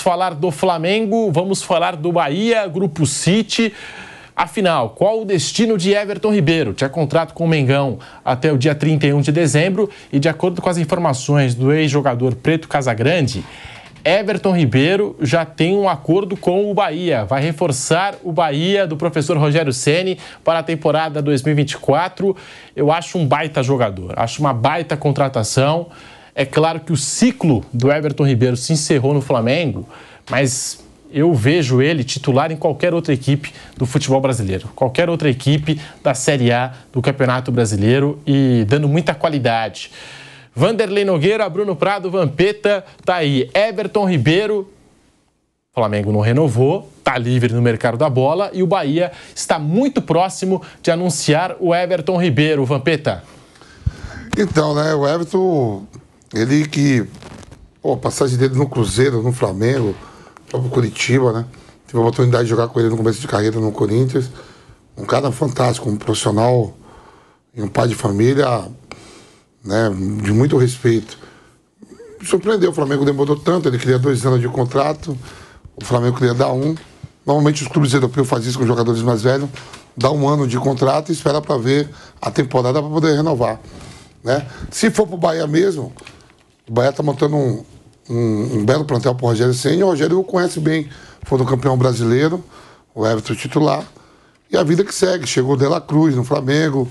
falar do Flamengo, vamos falar do Bahia, Grupo City. Afinal, qual o destino de Everton Ribeiro? Tinha contrato com o Mengão até o dia 31 de dezembro e, de acordo com as informações do ex-jogador Preto Casagrande, Everton Ribeiro já tem um acordo com o Bahia. Vai reforçar o Bahia do professor Rogério Ceni para a temporada 2024. Eu acho um baita jogador, acho uma baita contratação. É claro que o ciclo do Everton Ribeiro se encerrou no Flamengo, mas eu vejo ele titular em qualquer outra equipe do futebol brasileiro, qualquer outra equipe da Série A do Campeonato Brasileiro e dando muita qualidade. Vanderlei Nogueira, Bruno Prado, Vampeta, tá aí. Everton Ribeiro, o Flamengo não renovou, tá livre no mercado da bola e o Bahia está muito próximo de anunciar o Everton Ribeiro. Vampeta. Então, né, o Everton, ele que, a passagem dele no Cruzeiro, no Flamengo, próprio Curitiba, né? Tive a oportunidade de jogar com ele no começo de carreira no Corinthians. Um cara fantástico, um profissional e um pai de família, né, de muito respeito. Me surpreendeu, o Flamengo demorou tanto, ele queria 2 anos de contrato, o Flamengo queria dar 1. Normalmente os clubes europeus fazem isso com jogadores mais velhos, dá 1 ano de contrato e espera para ver a temporada para poder renovar, né? Se for para o Bahia mesmo, o Bahia está montando um belo plantel para o Rogério Ceni. O Rogério o conhece bem, foi do campeão brasileiro, o Everton titular, e a vida que segue. Chegou o De La Cruz no Flamengo,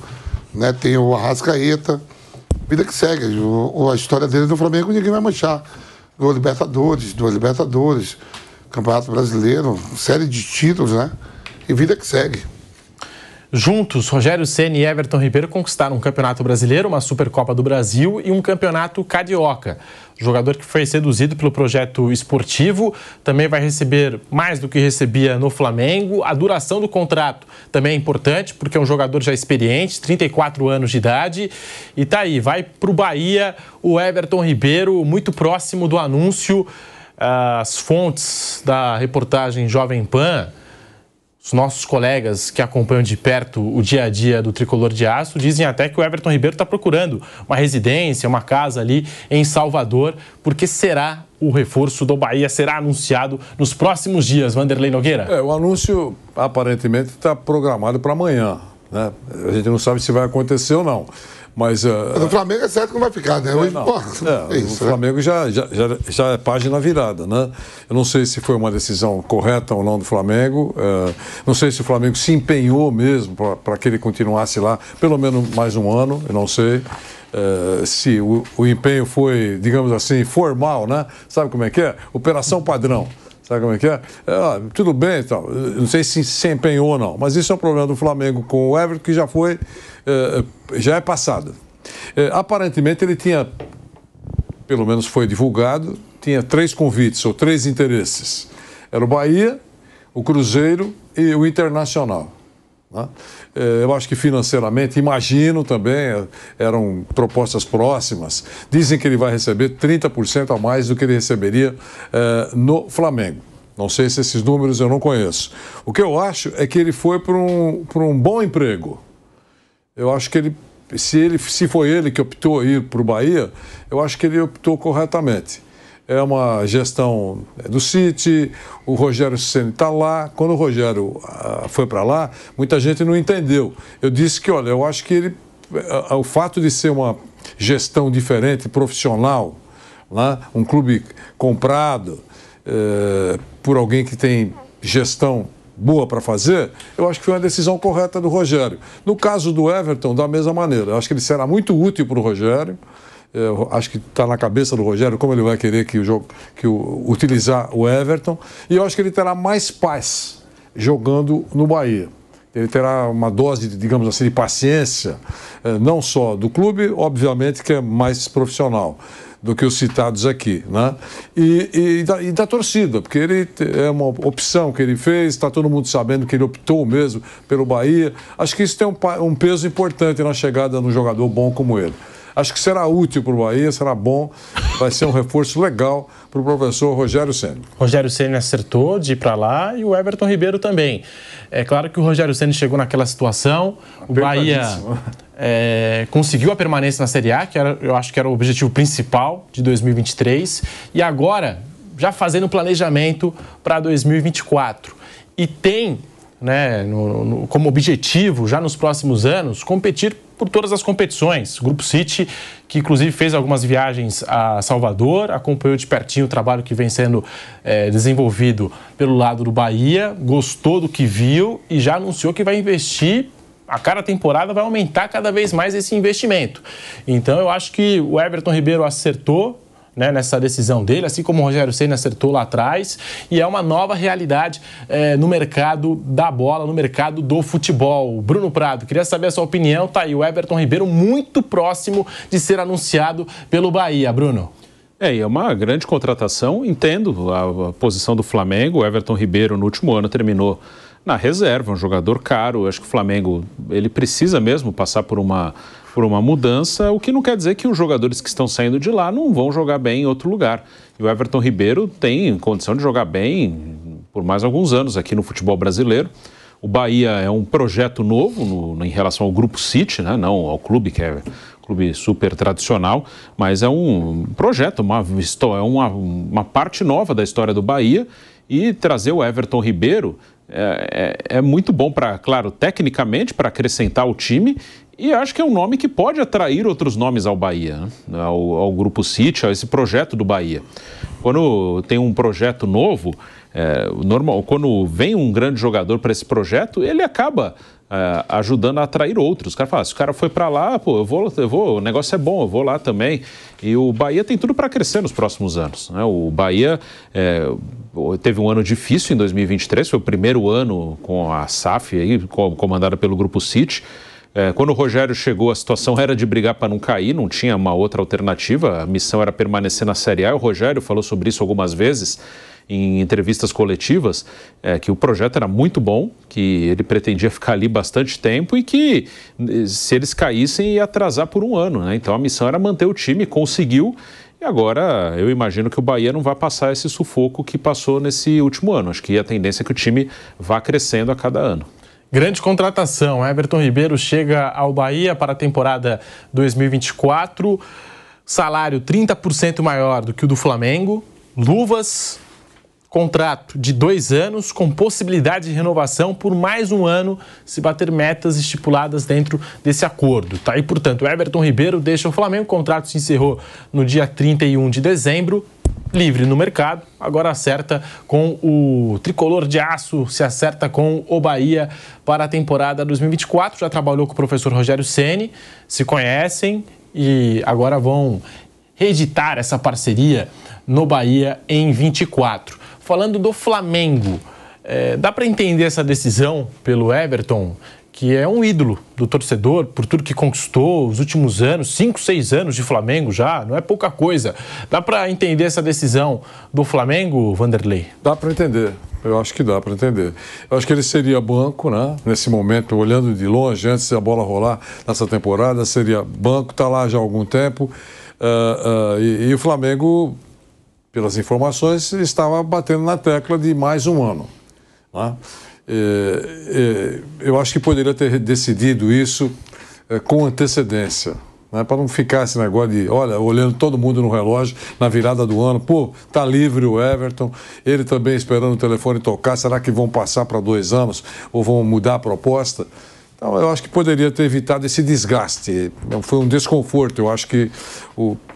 né? Tem o Arrascaeta, vida que segue. A história dele no Flamengo ninguém vai manchar. Duas Libertadores, Campeonato Brasileiro, série de títulos, né? E vida que segue. Juntos, Rogério Ceni e Everton Ribeiro conquistaram um Campeonato Brasileiro, uma Supercopa do Brasil e um Campeonato Carioca. O jogador que foi seduzido pelo projeto esportivo também vai receber mais do que recebia no Flamengo. A duração do contrato também é importante, porque é um jogador já experiente, 34 anos de idade. E tá aí, vai para o Bahia o Everton Ribeiro, muito próximo do anúncio. As fontes da reportagem Jovem Pan, os nossos colegas que acompanham de perto o dia a dia do Tricolor de Aço dizem até que o Everton Ribeiro está procurando uma residência, uma casa ali em Salvador, porque será o reforço do Bahia, será anunciado nos próximos dias. Vanderlei Nogueira. O anúncio aparentemente está programado para amanhã, né? A gente não sabe se vai acontecer ou não. Mas o Flamengo é certo que não vai ficar, né? O Flamengo já é página virada, né? Eu não sei se foi uma decisão correta ou não do Flamengo. Não sei se o Flamengo se empenhou mesmo para que ele continuasse lá pelo menos mais um ano. Eu não sei se o empenho foi, digamos assim, formal, né? Sabe como é que é? Operação padrão. Sabe como é que é? Tudo bem e tal. Não sei se empenhou ou não, mas isso é um problema do Flamengo com o Everton, que já é passado. Aparentemente ele tinha, pelo menos foi divulgado, tinha 3 convites ou 3 interesses. Era o Bahia, o Cruzeiro e o Internacional, né? Eu acho que financeiramente, imagino também, eram propostas próximas. Dizem que ele vai receber 30% a mais do que ele receberia no Flamengo. Não sei se esses números eu não conheço. O que eu acho é que ele foi para um bom emprego. Eu acho que se foi ele que optou ir para o Bahia, eu acho que ele optou corretamente. É uma gestão do City, o Rogério Ceni está lá. Quando o Rogério foi para lá, muita gente não entendeu. Eu disse que, olha, eu acho que o fato de ser uma gestão diferente, profissional, né, um clube comprado por alguém que tem gestão boa para fazer, eu acho que foi uma decisão correta do Rogério. No caso do Everton, da mesma maneira. Eu acho que ele será muito útil para o Rogério. Eu acho que está na cabeça do Rogério como ele vai querer utilizar o Everton. E eu acho que ele terá mais paz jogando no Bahia. Ele terá uma dose, digamos assim, de paciência, não só do clube, obviamente, que é mais profissional do que os citados aqui, né? E da torcida, porque ele é uma opção que ele fez, está todo mundo sabendo que ele optou mesmo pelo Bahia. Acho que isso tem um peso importante na chegada de um jogador bom como ele. Acho que será útil para o Bahia, será bom, vai ser um reforço legal para o professor Rogério Ceni. Rogério Ceni acertou de ir para lá e o Everton Ribeiro também. É claro que o Rogério Ceni chegou naquela situação, o Bahia conseguiu a permanência na Série A, que eu acho que era o objetivo principal de 2023, e agora já fazendo planejamento para 2024. E tem, né, como objetivo, já nos próximos anos, competir por todas as competições. O Grupo City, que inclusive fez algumas viagens a Salvador, acompanhou de pertinho o trabalho que vem sendo desenvolvido pelo lado do Bahia, gostou do que viu e já anunciou que vai investir. A cada temporada vai aumentar cada vez mais esse investimento. Então eu acho que o Everton Ribeiro acertou, né, nessa decisão dele, assim como o Rogério Ceni acertou lá atrás, e é uma nova realidade no mercado da bola, no mercado do futebol. Bruno Prado, queria saber a sua opinião. Tá aí o Everton Ribeiro muito próximo de ser anunciado pelo Bahia. Bruno. E é uma grande contratação, entendo a posição do Flamengo. O Everton Ribeiro no último ano terminou na reserva, um jogador caro. Acho que o Flamengo ele precisa mesmo passar por uma mudança, o que não quer dizer que os jogadores que estão saindo de lá não vão jogar bem em outro lugar. E o Everton Ribeiro tem condição de jogar bem por mais alguns anos aqui no futebol brasileiro. O Bahia é um projeto novo em relação ao Grupo City, né? Não ao clube, que é um clube super tradicional, mas é um projeto, uma parte nova da história do Bahia. E trazer o Everton Ribeiro é muito bom, claro, tecnicamente, para acrescentar o time. E acho que é um nome que pode atrair outros nomes ao Bahia, né? ao Grupo City, a esse projeto do Bahia. Quando tem um projeto novo, quando vem um grande jogador para esse projeto, ele acaba ajudando a atrair outros. O cara fala, se o cara foi para lá, pô, eu vou, o negócio é bom, eu vou lá também. E o Bahia tem tudo para crescer nos próximos anos, né? O Bahia teve um ano difícil em 2023, foi o primeiro ano com a SAF, aí, comandada pelo Grupo City. Quando o Rogério chegou, a situação era de brigar para não cair, não tinha uma outra alternativa, a missão era permanecer na Série A. O Rogério falou sobre isso algumas vezes em entrevistas coletivas, que o projeto era muito bom, que ele pretendia ficar ali bastante tempo e que se eles caíssem ia atrasar por um ano, né? Então a missão era manter o time, conseguiu. E agora eu imagino que o Bahia não vai passar esse sufoco que passou nesse último ano. Acho que a tendência é que o time vá crescendo a cada ano. Grande contratação. Everton Ribeiro chega ao Bahia para a temporada 2024. Salário 30% maior do que o do Flamengo. Luvas, contrato de 2 anos com possibilidade de renovação por mais um ano se bater metas estipuladas dentro desse acordo. Tá aí, portanto, o Everton Ribeiro deixa o Flamengo. O contrato se encerrou no dia 31 de dezembro. Livre no mercado, agora acerta com o Tricolor de Aço, se acerta com o Bahia para a temporada 2024. Já trabalhou com o professor Rogério Ceni, se conhecem e agora vão reeditar essa parceria no Bahia em 24. Falando do Flamengo, dá para entender essa decisão pelo Everton, que é um ídolo do torcedor, por tudo que conquistou os últimos anos, 5, 6 anos de Flamengo já, não é pouca coisa. Dá para entender essa decisão do Flamengo, Vanderlei? Dá para entender, eu acho que dá para entender. Eu acho que ele seria banco, né? Nesse momento, olhando de longe, antes da bola rolar nessa temporada, seria banco, está lá já há algum tempo. E o Flamengo, pelas informações, estava batendo na tecla de mais um ano, né? Eu acho que poderia ter decidido isso com antecedência, né? Para não ficar esse negócio de, olha, olhando todo mundo no relógio na virada do ano, pô, tá livre o Everton, ele também esperando o telefone tocar, será que vão passar para 2 anos ou vão mudar a proposta? Então eu acho que poderia ter evitado esse desgaste, foi um desconforto. Eu acho que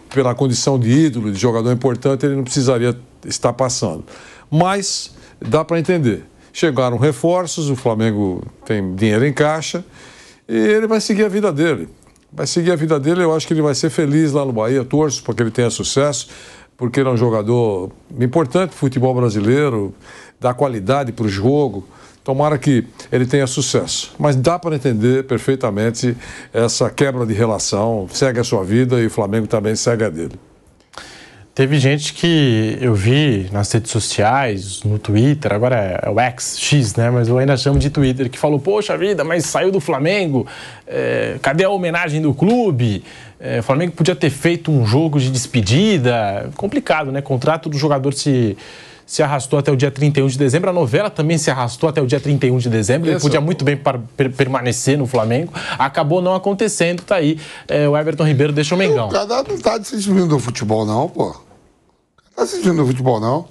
pela condição de ídolo, de jogador importante, ele não precisaria estar passando, mas dá para entender. Chegaram reforços, o Flamengo tem dinheiro em caixa e ele vai seguir a vida dele. Eu acho que ele vai ser feliz lá no Bahia, torço para que ele tenha sucesso, porque ele é um jogador importante do futebol brasileiro, dá qualidade para o jogo. Tomara que ele tenha sucesso. Mas dá para entender perfeitamente essa quebra de relação, segue a sua vida e o Flamengo também segue a dele. Teve gente que eu vi nas redes sociais, no Twitter, agora é o X, né? Mas eu ainda chamo de Twitter, que falou, poxa vida, mas saiu do Flamengo, cadê a homenagem do clube? O Flamengo podia ter feito um jogo de despedida. Complicado, né? O contrato do jogador se arrastou até o dia 31 de dezembro, a novela também se arrastou até o dia 31 de dezembro, ele podia muito bem permanecer no Flamengo, acabou não acontecendo, tá aí, o Everton Ribeiro deixa o Mengão. O cara não tá se despedindo do futebol não, pô. Tá assistindo o futebol, não.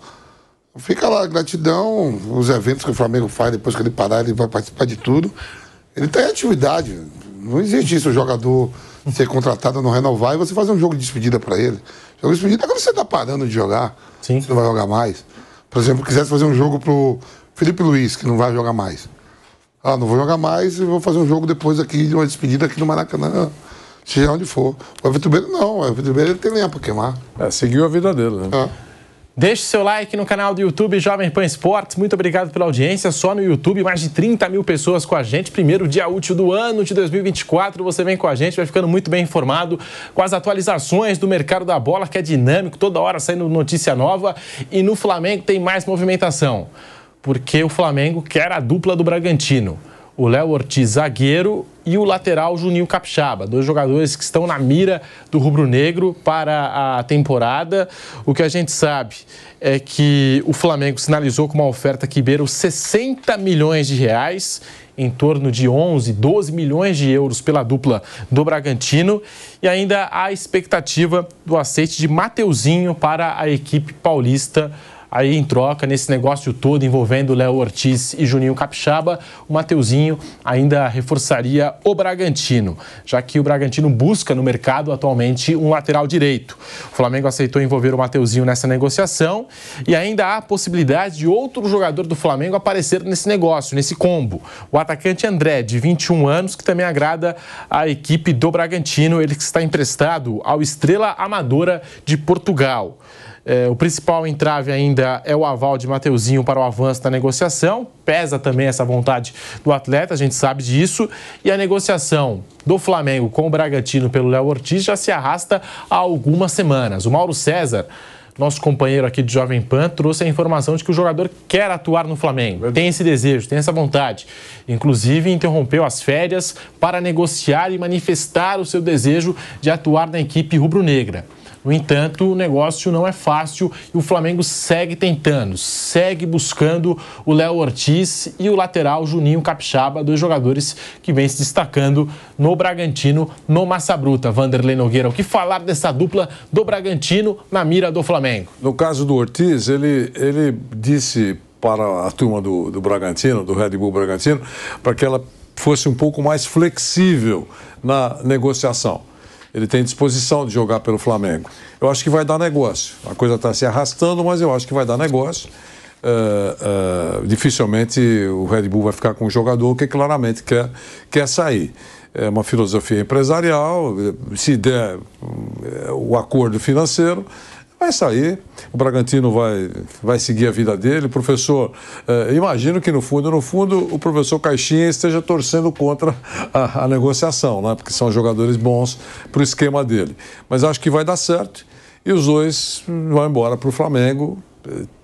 Fica lá, gratidão, os eventos que o Flamengo faz, depois que ele parar, ele vai participar de tudo. Ele tá em atividade. Não existe isso, o jogador ser contratado, não renovar e você fazer um jogo de despedida para ele. Jogo de despedida é quando você tá parando de jogar. Sim. Você não vai jogar mais. Por exemplo, quisesse fazer um jogo pro Felipe Luiz, que não vai jogar mais. Ah, não vou jogar mais e vou fazer um jogo depois aqui, de uma despedida aqui no Maracanã, seja onde for. O Everton Ribeiro não, o Everton Ribeiro ele tem lenha pra queimar. Seguiu a vida dele, né? Deixe seu like no canal do YouTube Jovem Pan Esportes. Muito obrigado pela audiência. Só no YouTube, mais de 30 mil pessoas com a gente. Primeiro dia útil do ano de 2024. Você vem com a gente, vai ficando muito bem informado com as atualizações do mercado da bola, que é dinâmico, toda hora saindo notícia nova. E no Flamengo tem mais movimentação, porque o Flamengo quer a dupla do Bragantino. O Léo Ortiz, zagueiro, e o lateral Juninho Capixaba, 2 jogadores que estão na mira do rubro-negro para a temporada. O que a gente sabe é que o Flamengo sinalizou com uma oferta que beira os 60 milhões de reais, em torno de 11, 12 milhões de euros pela dupla do Bragantino. E ainda há a expectativa do aceite de Mateuzinho para a equipe paulista. Aí, em troca, nesse negócio todo envolvendo Léo Ortiz e Juninho Capixaba, o Mateuzinho ainda reforçaria o Bragantino, já que o Bragantino busca no mercado atualmente um lateral direito. O Flamengo aceitou envolver o Mateuzinho nessa negociação e ainda há a possibilidade de outro jogador do Flamengo aparecer nesse negócio, nesse combo. O atacante André, de 21 anos, que também agrada a equipe do Bragantino, ele que está emprestado ao Estrela Amadora de Portugal. O principal entrave ainda é o aval de Mateuzinho para o avanço da negociação. Pesa também essa vontade do atleta, a gente sabe disso. E a negociação do Flamengo com o Bragantino pelo Léo Ortiz já se arrasta há algumas semanas. O Mauro César, nosso companheiro aqui de Jovem Pan, trouxe a informação de que o jogador quer atuar no Flamengo. Tem esse desejo, tem essa vontade. Inclusive, interrompeu as férias para negociar e manifestar o seu desejo de atuar na equipe rubro-negra. No entanto, o negócio não é fácil e o Flamengo segue tentando, segue buscando o Léo Ortiz e o lateral Juninho Capixaba, 2 jogadores que vêm se destacando no Bragantino, no Massa Bruta. Vanderlei Nogueira, o que falar dessa dupla do Bragantino na mira do Flamengo? No caso do Ortiz, ele disse para a turma do Bragantino, do Red Bull Bragantino, para que ela fosse um pouco mais flexível na negociação. Ele tem disposição de jogar pelo Flamengo. Eu acho que vai dar negócio. A coisa está se arrastando, mas eu acho que vai dar negócio. Dificilmente o Red Bull vai ficar com um jogador que claramente quer sair. É uma filosofia empresarial. Se der o acordo financeiro, vai sair. O Bragantino vai seguir a vida dele. O professor, imagino que no fundo, o professor Caixinha esteja torcendo contra a negociação, né? Porque são jogadores bons para o esquema dele. Mas acho que vai dar certo e os dois vão embora para o Flamengo.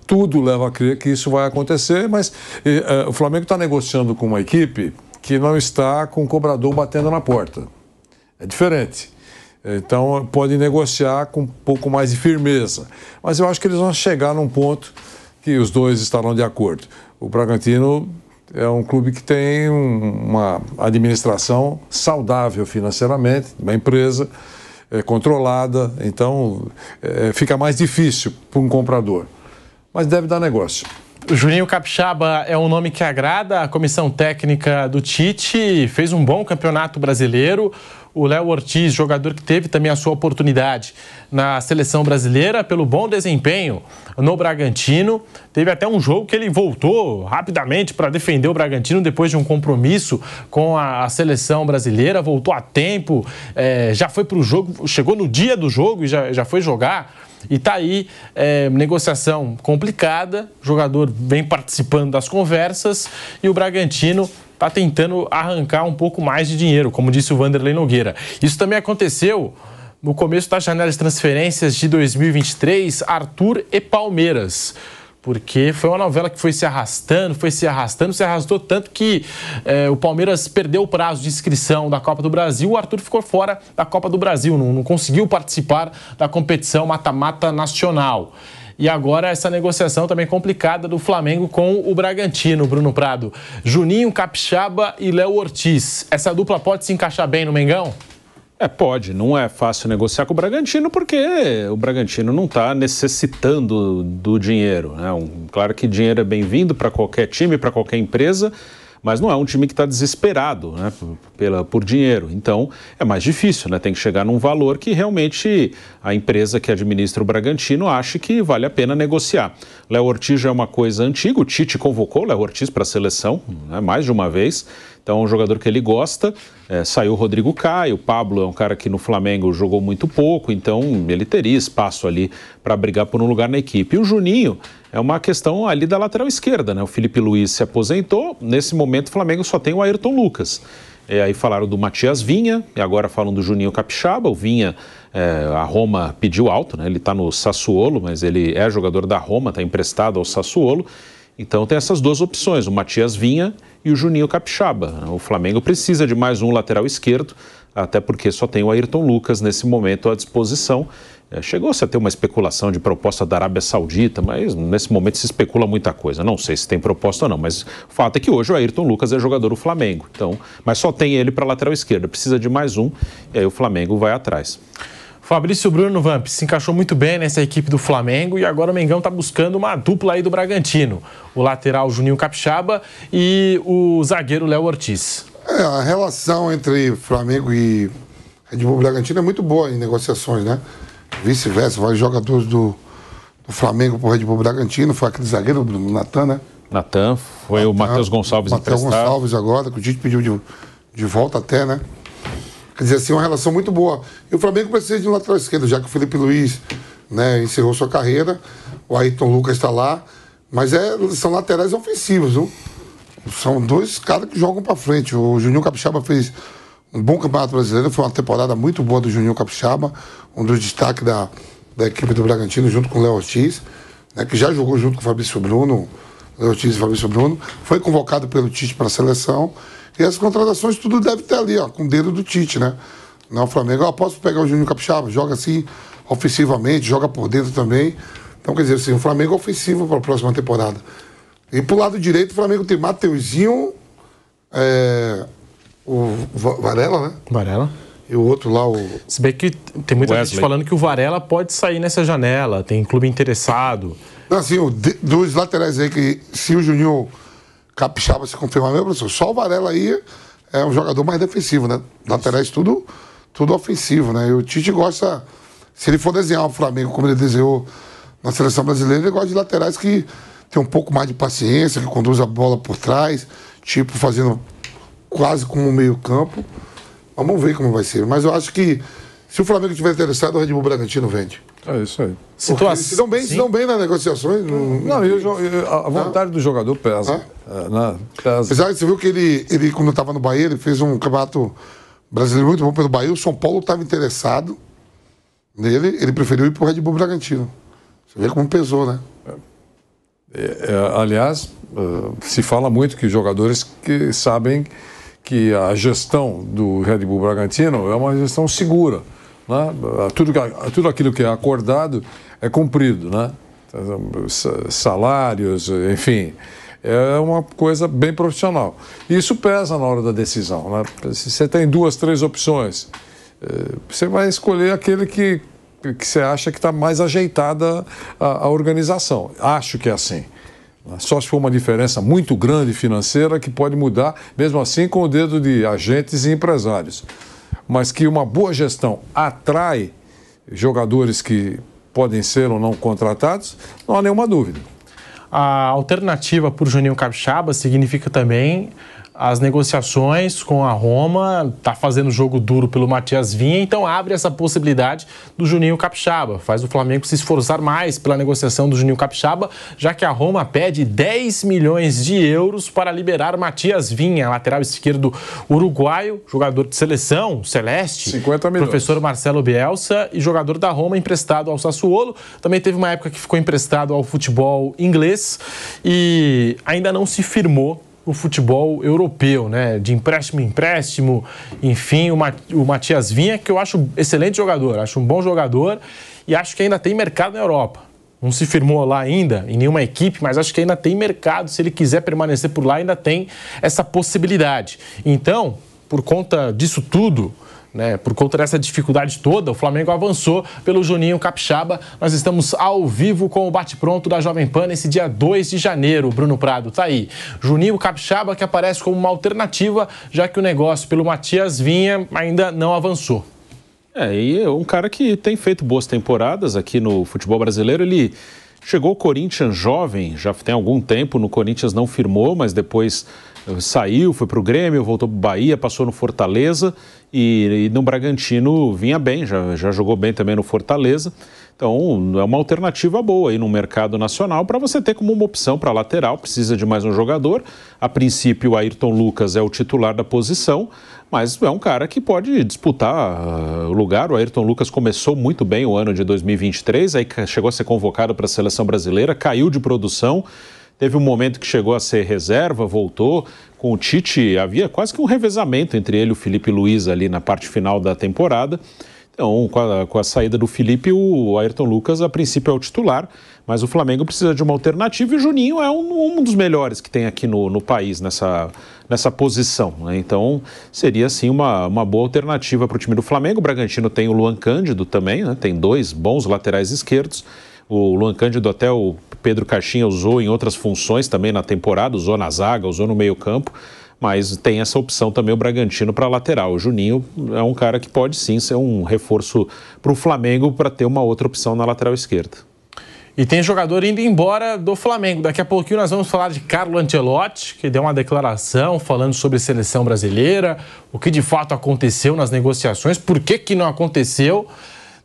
Tudo leva a crer que isso vai acontecer, mas o Flamengo está negociando com uma equipe que não está com o cobrador batendo na porta. É diferente. Então, pode negociar com um pouco mais de firmeza. Mas eu acho que eles vão chegar num ponto que os dois estarão de acordo. O Bragantino é um clube que tem uma administração saudável financeiramente, uma empresa controlada, então fica mais difícil para um comprador. Mas deve dar negócio. O Juninho Capixaba é um nome que agrada a comissão técnica do Tite, fez um bom campeonato brasileiro. O Léo Ortiz, jogador que teve também a sua oportunidade na seleção brasileira pelo bom desempenho no Bragantino. Teve até um jogo que ele voltou rapidamente para defender o Bragantino depois de um compromisso com a seleção brasileira. Voltou a tempo, já foi para o jogo, chegou no dia do jogo e já foi jogar. E tá aí, negociação complicada, o jogador vem participando das conversas e o Bragantino está tentando arrancar um pouco mais de dinheiro, como disse o Vanderlei Nogueira. Isso também aconteceu no começo da janela de transferências de 2023, Arthur e Palmeiras. Porque foi uma novela que foi se arrastando, se arrastou tanto que o Palmeiras perdeu o prazo de inscrição da Copa do Brasil, o Arthur ficou fora da Copa do Brasil, não conseguiu participar da competição mata-mata nacional. E agora essa negociação também complicada do Flamengo com o Bragantino, Bruno Prado. Juninho Capixaba e Léo Ortiz. Essa dupla pode se encaixar bem no Mengão? Pode. Não é fácil negociar com o Bragantino porque o Bragantino não está necessitando do dinheiro, né? Claro que dinheiro é bem-vindo para qualquer time, para qualquer empresa, mas não é um time que está desesperado, né, por dinheiro. Então, é mais difícil, né? Tem que chegar num valor que realmente a empresa que administra o Bragantino ache que vale a pena negociar. Léo Ortiz já é uma coisa antiga, o Tite convocou o Léo Ortiz para a seleção, né, mais de uma vez. Então, é um jogador que ele gosta. Saiu o Rodrigo Caio, o Pablo é um cara que no Flamengo jogou muito pouco, então ele teria espaço ali para brigar por um lugar na equipe. E o Juninho é uma questão ali da lateral esquerda, né? O Felipe Luiz se aposentou, nesse momento o Flamengo só tem o Ayrton Lucas. Aí falaram do Matias Vinha, e agora falam do Juninho Capixaba. O Vinha, a Roma pediu alto, né? Ele está no Sassuolo, mas ele é jogador da Roma, está emprestado ao Sassuolo. Então tem essas duas opções, o Matias Vinha e o Juninho Capixaba. O Flamengo precisa de mais um lateral esquerdo, até porque só tem o Ayrton Lucas nesse momento à disposição. Chegou-se a ter uma especulação de proposta da Arábia Saudita, mas nesse momento se especula muita coisa. Não sei se tem proposta ou não, mas o fato é que hoje o Ayrton Lucas é jogador do Flamengo. Então, mas só tem ele para lateral esquerda, precisa de mais um, e aí o Flamengo vai atrás. Fabrício Bruno, Vamp, se encaixou muito bem nessa equipe do Flamengo e agora o Mengão está buscando uma dupla aí do Bragantino. O lateral Juninho Capixaba e o zagueiro Léo Ortiz. A relação entre Flamengo e Red Bull Bragantino é muito boa em negociações, né? Vice-versa, vários jogadores do Flamengo para o Red Bull Bragantino, foi aquele zagueiro, o Natan, né? Natan, foi o Matheus Gonçalves emprestado. Matheus Gonçalves agora, que o Tite pediu de volta até, né? Quer dizer, assim, uma relação muito boa. E o Flamengo precisa de um lateral esquerdo, já que o Felipe Luiz, né, encerrou sua carreira, o Ayrton Lucas está lá, mas são laterais ofensivos, viu? São dois caras que jogam para frente. O Juninho Capixaba fez um bom campeonato brasileiro, foi uma temporada muito boa do Juninho Capixaba, um dos destaques da equipe do Bragantino, junto com o Léo Ortiz, né, que já jogou junto com o Fabrício Bruno, Léo Ortiz e Fabrício Bruno, foi convocado pelo Tite para a seleção. E as contratações tudo deve ter ali, ó, com o dedo do Tite, né? Não, o Flamengo, posso pegar o Juninho Capixaba, joga assim, ofensivamente, joga por dentro também. Então, quer dizer, assim, o Flamengo é ofensivo para a próxima temporada. E pro lado direito, o Flamengo tem Mateuzinho, o Varela, né? Varela. E o outro lá, Se bem que tem muita gente falando que o Varela pode sair nessa janela, tem clube interessado. Não, assim, dos laterais aí, que se o Juninho Capixaba se confirmar mesmo, professor, só o Varela aí é um jogador mais defensivo, né? Laterais tudo ofensivo, né? E o Tite gosta, se ele for desenhar o Flamengo como ele desenhou na seleção brasileira, ele gosta de laterais que tem um pouco mais de paciência, que conduz a bola por trás, tipo fazendo quase como um meio campo. Vamos ver como vai ser. Mas eu acho que se o Flamengo estiver interessado, o Red Bull Bragantino vende. É isso aí. Se dão bem nas negociações. A vontade do jogador pesa. Pesa. Apesar que você viu que ele quando estava no Bahia, ele fez um campeonato brasileiro muito bom pelo Bahia. O São Paulo estava interessado nele, ele preferiu ir para o Red Bull Bragantino. Você vê como pesou, né? Aliás, se fala muito que jogadores que sabem que a gestão do Red Bull Bragantino é uma gestão segura. Né? Tudo aquilo que é acordado é cumprido, né? Salários, enfim, é uma coisa bem profissional. E isso pesa na hora da decisão, né? Se você tem 2, 3 opções, você vai escolher aquele que você acha que está mais ajeitada a organização. Acho que é assim. Só se for uma diferença muito grande financeira que pode mudar, mesmo assim com o dedo de agentes e empresários. Mas que uma boa gestão atrai jogadores que podem ser ou não contratados, não há nenhuma dúvida. A alternativa por Juninho Capixaba significa também as negociações com a Roma, está fazendo jogo duro pelo Matias Vinha, então abre essa possibilidade do Juninho Capixaba. Faz o Flamengo se esforçar mais pela negociação do Juninho Capixaba, já que a Roma pede 10 milhões de euros para liberar Matias Vinha, lateral esquerdo uruguaio, jogador de seleção, celeste, 50 milhões. Professor Marcelo Bielsa e jogador da Roma emprestado ao Sassuolo. Também teve uma época que ficou emprestado ao futebol inglês e ainda não se firmou o futebol europeu, né? De empréstimo em empréstimo, enfim, o Matias Vinha, que eu acho excelente jogador, acho um bom jogador e acho que ainda tem mercado na Europa. Não se firmou lá ainda, em nenhuma equipe, mas acho que ainda tem mercado. Se ele quiser permanecer por lá, ainda tem essa possibilidade. Então, por conta disso tudo, né? Por conta dessa dificuldade toda, o Flamengo avançou pelo Juninho Capixaba. Nós estamos ao vivo com o bate-pronto da Jovem Pan nesse dia 2 de janeiro. Bruno Prado tá aí. Juninho Capixaba que aparece como uma alternativa, já que o negócio pelo Matias Vinha ainda não avançou. E é um cara que tem feito boas temporadas aqui no futebol brasileiro. Ele chegou ao Corinthians jovem, já tem algum tempo, no Corinthians não firmou, mas depois saiu, foi para o Grêmio, voltou para o Bahia, passou no Fortaleza e no Bragantino vinha bem, já jogou bem também no Fortaleza. Então é uma alternativa boa aí no mercado nacional para você ter como uma opção para lateral, precisa de mais um jogador. A princípio o Ayrton Lucas é o titular da posição, mas é um cara que pode disputar o lugar. O Ayrton Lucas começou muito bem o ano de 2023, aí chegou a ser convocado para a seleção brasileira, caiu de produção. Teve um momento que chegou a ser reserva, voltou. Com o Tite, havia quase que um revezamento entre ele e o Felipe Luiz ali na parte final da temporada. Então, com a saída do Felipe, o Ayrton Lucas, a princípio, é o titular, mas o Flamengo precisa de uma alternativa e o Juninho é um dos melhores que tem aqui no país nessa posição, né? Então, seria, sim, uma boa alternativa para o time do Flamengo. O Bragantino tem o Luan Cândido também, né? Tem 2 bons laterais esquerdos. O Luan Cândido até o Pedro Caixinha usou em outras funções também na temporada, usou na zaga, usou no meio-campo, mas tem essa opção também o Bragantino para lateral. O Juninho é um cara que pode sim ser um reforço para o Flamengo para ter uma outra opção na lateral esquerda. E tem jogador indo embora do Flamengo. Daqui a pouquinho nós vamos falar de Carlo Ancelotti, que deu uma declaração falando sobre seleção brasileira, o que de fato aconteceu nas negociações, por que não aconteceu.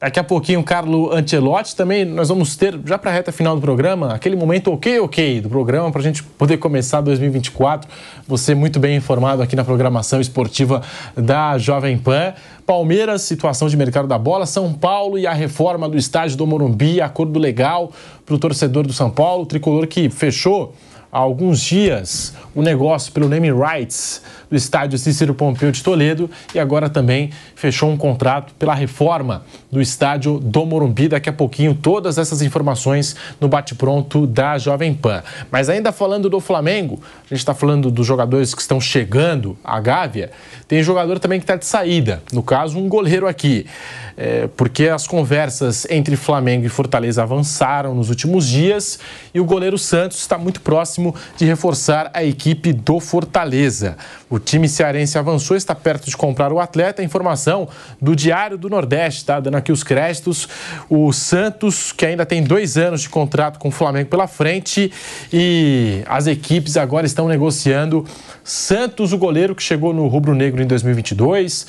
Daqui a pouquinho, Carlo Ancelotti. Também nós vamos ter, já para a reta final do programa, aquele momento ok do programa para a gente poder começar 2024. Você muito bem informado aqui na programação esportiva da Jovem Pan. Palmeiras, situação de mercado da bola. São Paulo e a reforma do estádio do Morumbi, acordo legal para o torcedor do São Paulo. O tricolor que fechou há alguns dias o negócio pelo naming rights do estádio Cícero Pompeu de Toledo e agora também fechou um contrato pela reforma do estádio do Morumbi. Daqui a pouquinho todas essas informações no bate-pronto da Jovem Pan. Mas ainda falando do Flamengo, a gente está falando dos jogadores que estão chegando à Gávea, tem jogador também que está de saída, no caso um goleiro aqui, porque as conversas entre Flamengo e Fortaleza avançaram nos últimos dias e o goleiro Santos está muito próximo de reforçar a equipe do Fortaleza. O time cearense avançou, está perto de comprar o atleta. Informação do Diário do Nordeste, tá? Dando aqui os créditos. O Santos, que ainda tem 2 anos de contrato com o Flamengo pela frente, e as equipes agora estão negociando. Santos, o goleiro que chegou no rubro-negro em 2022,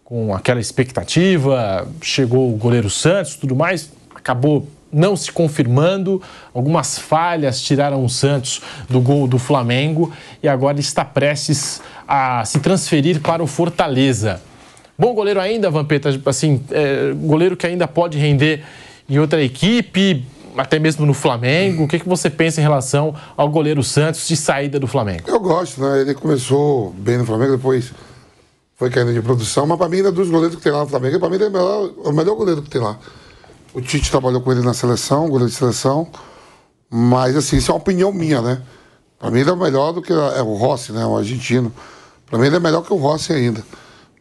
com aquela expectativa, chegou o goleiro Santos, tudo mais, acabou não se confirmando, algumas falhas tiraram o Santos do gol do Flamengo e agora está prestes a se transferir para o Fortaleza. Bom goleiro ainda, Vampeta, assim, goleiro que ainda pode render em outra equipe, até mesmo no Flamengo. O que você pensa em relação ao goleiro Santos de saída do Flamengo? Eu gosto, né? Ele começou bem no Flamengo, depois foi caindo de produção, mas para mim, ainda dos goleiros que tem lá no Flamengo, para mim ele é o melhor goleiro que tem lá. O Tite trabalhou com ele na seleção, goleiro de seleção, mas assim, isso é uma opinião minha, né? Para mim ele é melhor do que o Rossi, né? O argentino. Para mim ele é melhor que o Rossi ainda.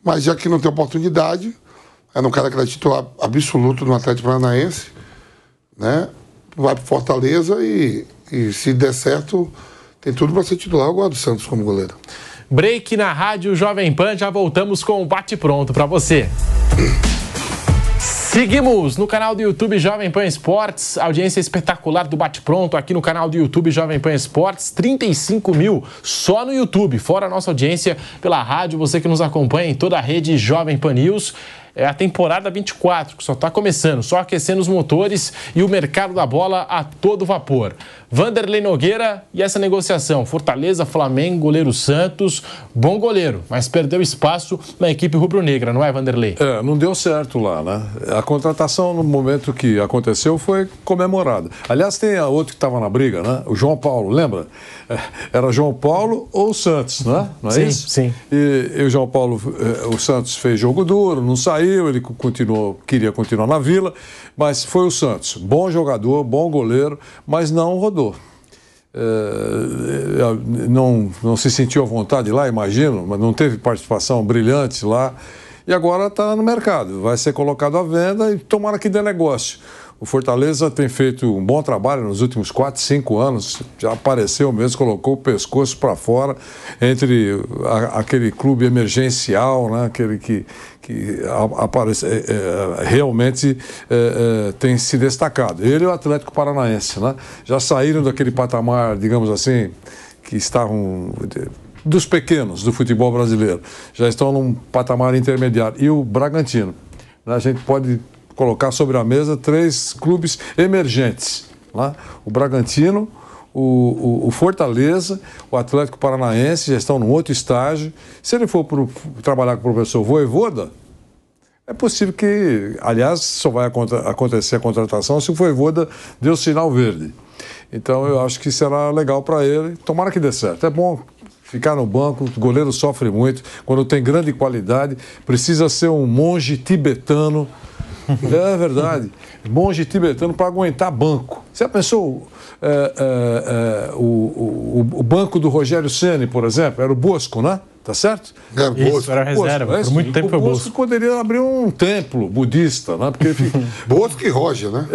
Mas já que não tem oportunidade, é um cara que é titular absoluto no Atlético Paranaense, né? Vai para Fortaleza e se der certo, tem tudo para ser titular. Eu gosto do Santos como goleiro. Break na Rádio Jovem Pan, já voltamos com o bate-pronto para você. Seguimos no canal do YouTube Jovem Pan Esportes, audiência espetacular do bate-pronto aqui no canal do YouTube Jovem Pan Esportes, 35 mil só no YouTube, fora a nossa audiência pela rádio, você que nos acompanha em toda a rede Jovem Pan News. É a temporada 24, que só está começando, só aquecendo os motores e o mercado da bola a todo vapor. Vanderlei Nogueira e essa negociação, Fortaleza, Flamengo, goleiro Santos, bom goleiro, mas perdeu espaço na equipe rubro-negra, não é, Vanderlei? Não deu certo lá, né? A contratação no momento que aconteceu foi comemorada. Aliás, tem a outro que estava na briga, né? O João Paulo, lembra? Era João Paulo ou o Santos, não é? Não é sim, isso? Sim. E o João Paulo, o Santos fez jogo duro, não saiu, ele queria continuar na Vila, mas foi o Santos. Bom jogador, bom goleiro, mas não rodou. Não se sentiu à vontade lá, imagino, mas não teve participação brilhante lá e agora está no mercado. Vai ser colocado à venda e tomara que dê negócio. O Fortaleza tem feito um bom trabalho nos últimos 4, 5 anos, já apareceu mesmo, colocou o pescoço para fora entre aquele clube emergencial, né? Aquele que aparece, realmente tem se destacado. Ele e o Atlético Paranaense, né? Já saíram daquele patamar, digamos assim, que estavam dos pequenos do futebol brasileiro, já estão num patamar intermediário. E o Bragantino, né? A gente pode colocar sobre a mesa 3 clubes emergentes, né? O Bragantino, o Fortaleza, o Atlético Paranaense já estão num outro estágio. Se ele for trabalhar com o professor Vojvoda, é possível que, aliás, só vai acontecer a contratação se o Vojvoda der o sinal verde. Então eu acho que será legal para ele, tomara que dê certo. É bom ficar no banco, o goleiro sofre muito, quando tem grande qualidade, precisa ser um monge tibetano. É verdade, monge tibetano para aguentar banco. Você já pensou o banco do Rogério Ceni, por exemplo, era o Bosco, né? Tá certo? Isso, era reserva. Por muito tempo foi o Bosco. Poderia abrir um templo budista, né? Porque Bosco e Roger, né?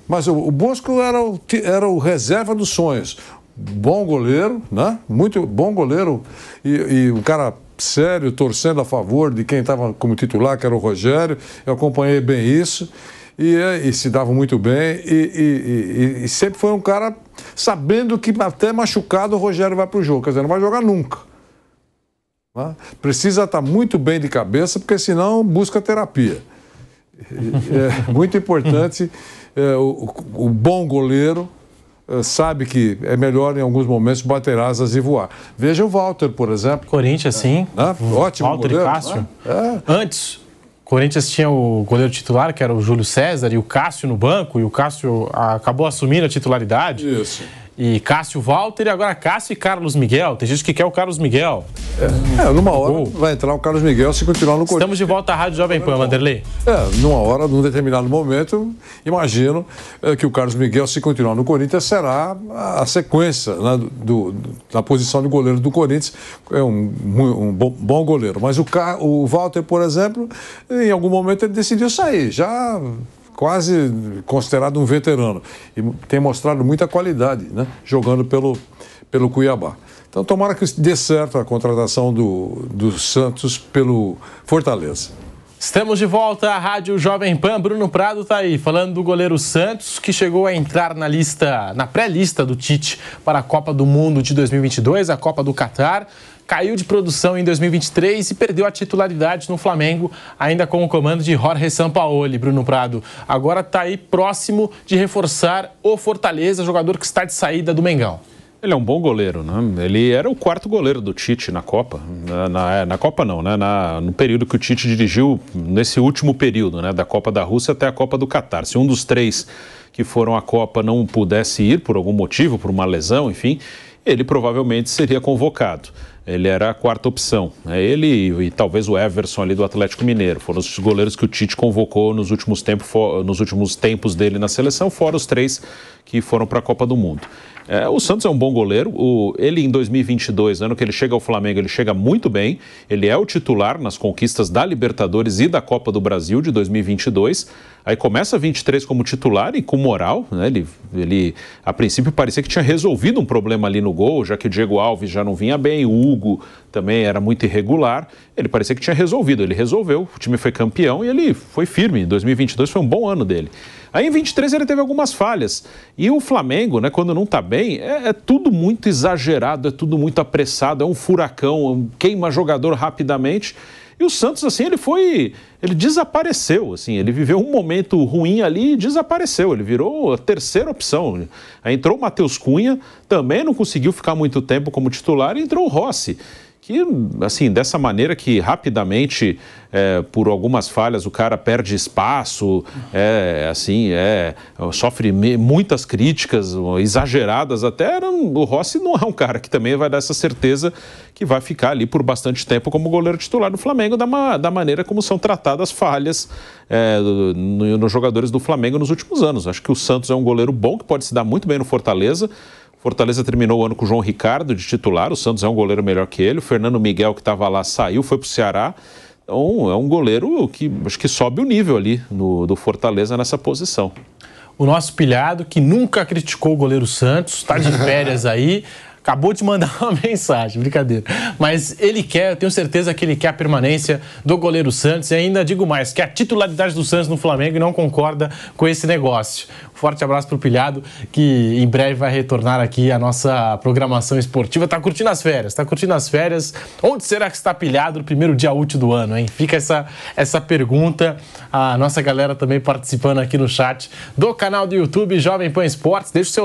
Mas o Bosco era o reserva dos sonhos. Bom goleiro, né? Muito bom goleiro e um cara sério, torcendo a favor de quem estava como titular, que era o Rogério. Eu acompanhei bem isso e se dava muito bem e sempre foi um cara sabendo que até machucado o Rogério vai para o jogo, quer dizer, não vai jogar nunca. Né? Precisa estar muito bem de cabeça, porque senão busca terapia. É muito importante o bom goleiro sabe que é melhor em alguns momentos bater asas e voar. Veja o Walter, por exemplo. Corinthians, sim. Ótimo Walter goleiro, e Cássio. Antes, Corinthians tinha o goleiro titular, que era o Júlio César, e o Cássio no banco, e o Cássio acabou assumindo a titularidade. Isso. E Cássio, Walter, e agora Cássio e Carlos Miguel. Tem gente que quer o Carlos Miguel. Numa hora vai entrar o Carlos Miguel se continuar no Corinthians. Estamos de volta à Rádio Jovem Pan, Vanderlei. Numa hora, num determinado momento, imagino que o Carlos Miguel, se continuar no Corinthians, será a sequência, né, da posição de goleiro do Corinthians. É um bom goleiro. Mas o Walter, por exemplo, em algum momento ele decidiu sair. Já quase considerado um veterano. E tem mostrado muita qualidade, né, jogando pelo Cuiabá. Então, tomara que dê certo a contratação do Santos pelo Fortaleza. Estamos de volta à Rádio Jovem Pan. Bruno Prado está aí, falando do goleiro Santos, que chegou a entrar na pré-lista do Tite para a Copa do Mundo de 2022, a Copa do Catar. Caiu de produção em 2023 e perdeu a titularidade no Flamengo, ainda com o comando de Jorge Sampaoli, Bruno Prado. Agora está aí próximo de reforçar o Fortaleza, jogador que está de saída do Mengão. Ele é um bom goleiro, né? Ele era o 4º goleiro do Tite na Copa. Na Copa não, né? No período que o Tite dirigiu, nesse último período, né? Da Copa da Rússia até a Copa do Catar. Se um dos 3 que foram à Copa não pudesse ir por algum motivo, por uma lesão, enfim, ele provavelmente seria convocado. Ele era a 4ª opção. Ele e talvez o Everson ali do Atlético Mineiro. Foram os goleiros que o Tite convocou nos últimos tempos dele na seleção, fora os 3 que foram para a Copa do Mundo. O Santos é um bom goleiro. Ele em 2022, ano que ele chega ao Flamengo, ele chega muito bem. Ele é o titular nas conquistas da Libertadores e da Copa do Brasil de 2022. Aí começa 23 como titular e com moral, né? Ele a princípio parecia que tinha resolvido um problema ali no gol, já que o Diego Alves já não vinha bem, o Hugo também era muito irregular. Ele parecia que tinha resolvido, ele resolveu, o time foi campeão e ele foi firme. 2022 foi um bom ano dele. Aí em 23 ele teve algumas falhas. E o Flamengo, né, quando não está bem, é tudo muito exagerado, é tudo muito apressado, é um furacão, queima jogador rapidamente. E o Santos, assim, ele desapareceu, assim, ele viveu um momento ruim ali e desapareceu, ele virou a 3ª opção. Aí entrou o Matheus Cunha, também não conseguiu ficar muito tempo como titular, e entrou o Rossi, que, assim, dessa maneira que rapidamente, por algumas falhas, o cara perde espaço, sofre muitas críticas, exageradas até. O Rossi não é um cara que também vai dar essa certeza que vai ficar ali por bastante tempo como goleiro titular do Flamengo, da maneira como são tratadas falhas nos jogadores do Flamengo nos últimos anos. Acho que o Santos é um goleiro bom, que pode se dar muito bem no Fortaleza. Fortaleza terminou o ano com o João Ricardo de titular, o Santos é um goleiro melhor que ele, o Fernando Miguel, que estava lá, saiu, foi para o Ceará, Então, é um goleiro que acho que sobe o nível ali do Fortaleza nessa posição. O nosso pilhado, que nunca criticou o goleiro Santos, está de férias aí, acabou de mandar uma mensagem, brincadeira. Mas ele quer, eu tenho certeza que ele quer a permanência do goleiro Santos e ainda digo mais, quer a titularidade do Santos no Flamengo e não concorda com esse negócio. Forte abraço pro pilhado, que em breve vai retornar aqui à nossa programação esportiva. Tá curtindo as férias, Onde será que está pilhado no primeiro dia útil do ano, hein? Fica essa pergunta, a nossa galera também participando aqui no chat do canal do YouTube Jovem Pan Esportes. Deixa o seu